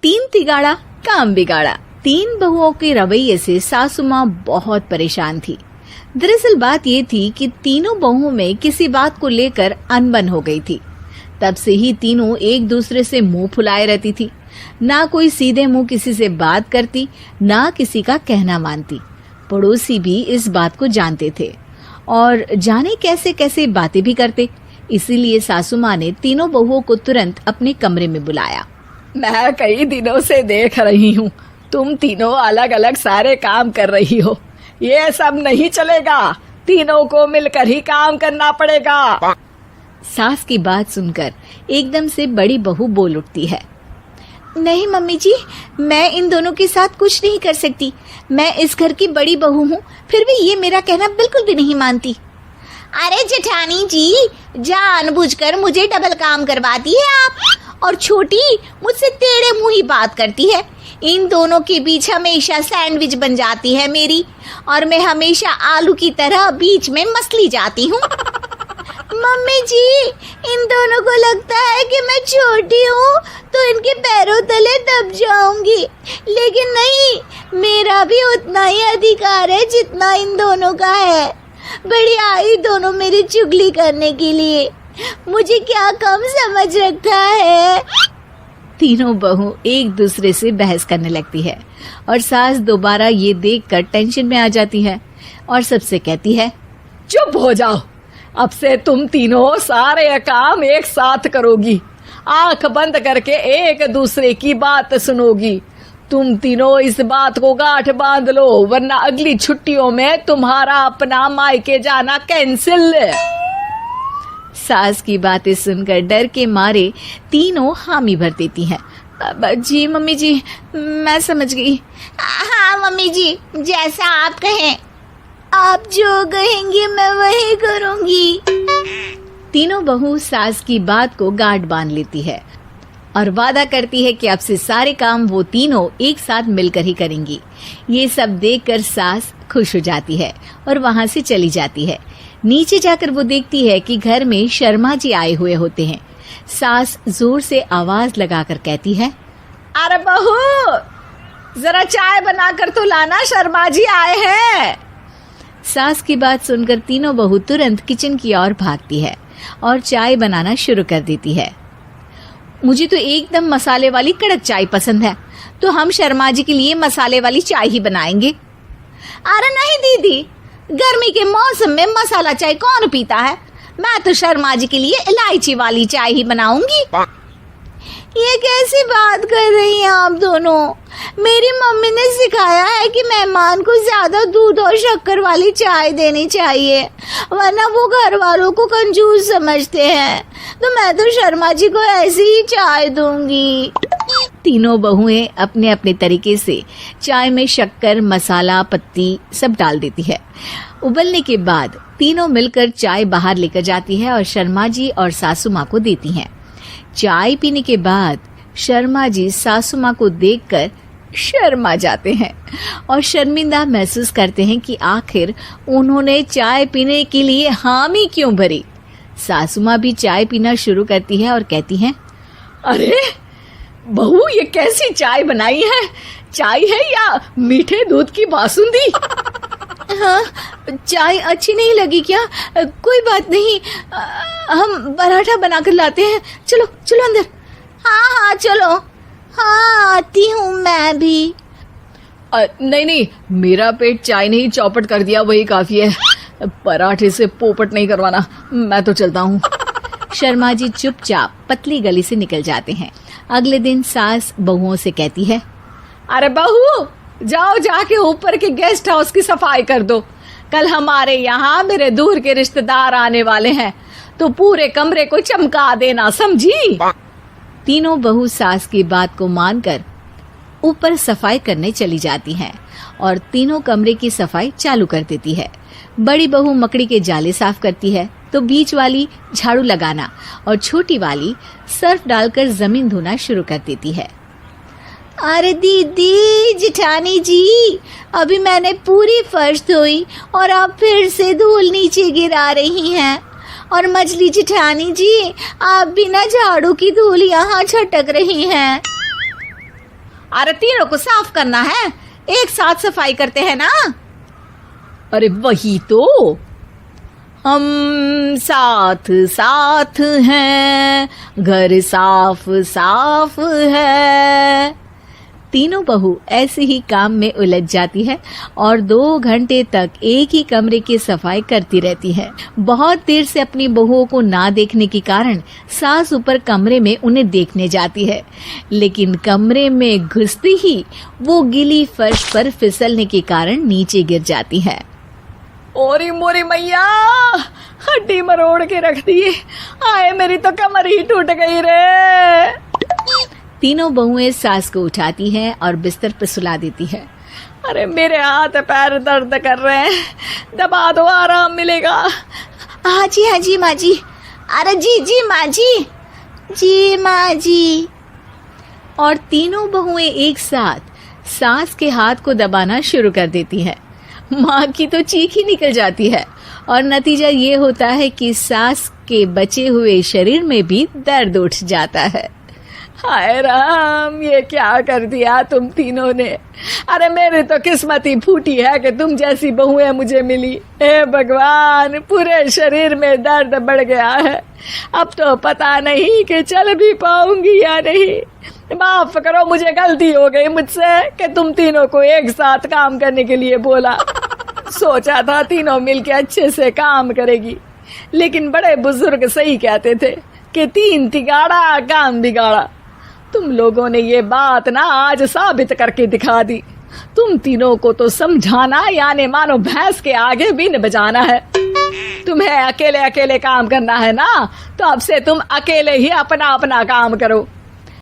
तीन तिगाड़ा काम बिगाड़ा। तीन बहुओं के रवैये से सासू माँ बहुत परेशान थी। दरअसल बात ये थी कि तीनों बहुओं में किसी बात को लेकर अनबन हो गई थी। तब से ही तीनों एक दूसरे से मुंह फुलाए रहती थी। ना कोई सीधे मुंह किसी से बात करती, ना किसी का कहना मानती। पड़ोसी भी इस बात को जानते थे और जाने कैसे कैसे बातें भी करते। इसीलिए सासू माँ ने तीनों बहुओं को तुरंत अपने कमरे में बुलाया। मैं कई दिनों से देख रही हूँ, तुम तीनों अलग अलग सारे काम कर रही हो। ये सब नहीं चलेगा, तीनों को मिलकर ही काम करना पड़ेगा। सास की बात सुनकर एकदम से बड़ी बहू बोल उठती है। नहीं मम्मी जी, मैं इन दोनों के साथ कुछ नहीं कर सकती। मैं इस घर की बड़ी बहू हूँ, फिर भी ये मेरा कहना बिल्कुल भी नहीं मानती। अरे जेठानी जी, जानबूझकर मुझे डबल काम करवाती है आप। और छोटी मुझसे टेढ़े मुंह ही बात करती है। इन दोनों के बीच हमेशा सैंडविच बन जाती है मेरी, और मैं हमेशा आलू की तरह बीच में मसली जाती हूँ। मम्मी जी, इन दोनों को लगता है कि मैं छोटी हूँ तो इनके पैरों तले दब जाऊंगी, लेकिन नहीं, मेरा भी उतना ही अधिकार है जितना इन दोनों का है। बड़ी आई दोनों मेरी चुगली करने के लिए, मुझे क्या कम समझ रखा है। तीनों बहू एक दूसरे से बहस करने लगती है और सास दोबारा ये देखकर टेंशन में आ जाती है और सबसे कहती है, चुप हो जाओ, अब से तुम तीनों सारे काम एक साथ करोगी, आंख बंद करके एक दूसरे की बात सुनोगी। तुम तीनों इस बात को गांठ बांध लो, वरना अगली छुट्टियों में तुम्हारा अपना मायके जाना कैंसिल। सास की बातें सुनकर डर के मारे तीनों हामी भर देती हैं। जी मम्मी जी, मैं समझ गई। हाँ मम्मी जी, जैसा आप कहें। आप जो कहेंगी मैं वही करूंगी। तीनों बहू सास की बात को गांठ बांध लेती है और वादा करती है कि अब से सारे काम वो तीनों एक साथ मिलकर ही करेंगी। ये सब देखकर सास खुश हो जाती है और वहां से चली जाती है। नीचे जाकर वो देखती है कि घर में शर्मा जी आए हुए होते हैं। सास जोर से आवाज लगाकर कहती है, अरे बहू, जरा चाय बनाकर तो लाना, शर्मा जी आए हैं। सास की बात सुनकर तीनों बहू तुरंत किचन की ओर भागती है और चाय बनाना शुरू कर देती है। मुझे तो एकदम मसाले वाली कड़क चाय पसंद है, तो हम शर्मा जी के लिए मसाले वाली चाय ही बनाएंगे। अरे नहीं दीदी, गर्मी के मौसम में मसाला चाय कौन पीता है? मैं तो शर्मा जी के लिए इलायची वाली चाय ही बनाऊंगी। ये कैसी बात कर रही हैं आप दोनों? मेरी मम्मी ने सिखाया है कि मेहमान को ज्यादा दूध और शक्कर वाली चाय देनी चाहिए, वरना वो घर वालों को कंजूस समझते हैं। तो मैं तो शर्मा जी को ऐसी ही चाय दूंगी। तीनों बहुएं अपने अपने तरीके से चाय में शक्कर, मसाला, पत्ती सब डाल देती है। उबलने के बाद तीनों मिलकर चाय बाहर लेकर जाती है और शर्मा जी और सासू माँ को देती हैं। चाय पीने के बाद शर्मा जी सासू माँ को देखकर शर्मा जाते हैं और शर्मिंदा महसूस करते हैं कि आखिर उन्होंने चाय पीने के लिए हामी क्यों भरी। सासू माँ भी चाय पीना शुरू करती है और कहती हैं, अरे बहू, ये कैसी चाय बनाई है? चाय है या मीठे दूध की बासुंदी? हाँ, चाय अच्छी नहीं लगी क्या? कोई बात नहीं, हम पराठा बनाकर लाते हैं। चलो चलो अंदर। हाँ चलो। हाँ, आती हूँ मैं भी। नहीं नहीं, मेरा पेट चाय ने ही चौपट कर दिया, वही काफी है। पराठे से पोपट नहीं करवाना, मैं तो चलता हूँ। शर्मा जी चुपचाप पतली गली से निकल जाते हैं। अगले दिन सास बहुओं से कहती है, अरे बहू, जाओ जाके ऊपर के गेस्ट हाउस की सफाई कर दो। कल हमारे यहाँ मेरे दूर के रिश्तेदार आने वाले हैं, तो पूरे कमरे को चमका देना, समझी? तीनों बहू सास की बात को मानकर ऊपर सफाई करने चली जाती हैं और तीनों कमरे की सफाई चालू कर देती है। बड़ी बहू मकड़ी के जाले साफ करती है, तो बीच वाली झाड़ू लगाना और छोटी वाली सर्फ डालकर जमीन धोना शुरू कर देती है। अरे दीदी, जेठानी जी, अभी मैंने पूरी फर्श धोई और आप फिर से धूल नीचे गिरा रही हैं। और मछली जेठानी जी, आप बिना झाड़ू की धूल यहाँ छटक रही हैं। अरे तीनों को साफ करना है, एक साथ सफाई करते हैं ना। अरे वही तो, हम साथ साथ हैं, घर साफ साफ है। तीनों बहू ऐसे ही काम में उलझ जाती है और 2 घंटे तक एक ही कमरे की सफाई करती रहती है। बहुत देर से अपनी बहुओं को ना देखने के कारण सास ऊपर कमरे में उन्हें देखने जाती है, लेकिन कमरे में घुसती ही वो गीली फर्श पर फिसलने के कारण नीचे गिर जाती है। ओरी मोरी मैया, हड्डी मरोड़ के रख दी। आए मेरी तो कमर ही टूट गई रे। तीनों बहुएं सास को उठाती हैं और बिस्तर पर सुला देती है। अरे मेरे हाथ पैर दर्द कर रहे हैं, दबा दो आराम मिलेगा। हाँ जी माँ जी। अरे जी माँ जी माँ जी। और तीनों बहुएं एक साथ सास के हाथ को दबाना शुरू कर देती है। माँ की तो चीख ही निकल जाती है और नतीजा ये होता है कि सास के बचे हुए शरीर में भी दर्द उठ जाता है। हाय राम, ये क्या कर दिया तुम तीनों ने। अरे मेरी तो किस्मत ही फूटी है कि तुम जैसी बहुएं मुझे मिली। हे भगवान, पूरे शरीर में दर्द बढ़ गया है। अब तो पता नहीं कि चल भी पाऊंगी या नहीं। माफ करो, मुझे गलती हो गई मुझसे कि तुम तीनों को एक साथ काम करने के लिए बोला। सोचा था तीनों मिलके अच्छे से काम करेगी, लेकिन बड़े बुजुर्ग सही कहते थे कि 3 तिगाड़ा काम बिगाड़ा। तुम लोगों ने ये बात ना आज साबित करके दिखा दी। तुम तीनों को तो समझाना यानी मानो भैंस के आगे बीन बजाना है। तुम्हें अकेले अकेले काम करना है ना, तो अब से तुम अकेले ही अपना अपना काम करो।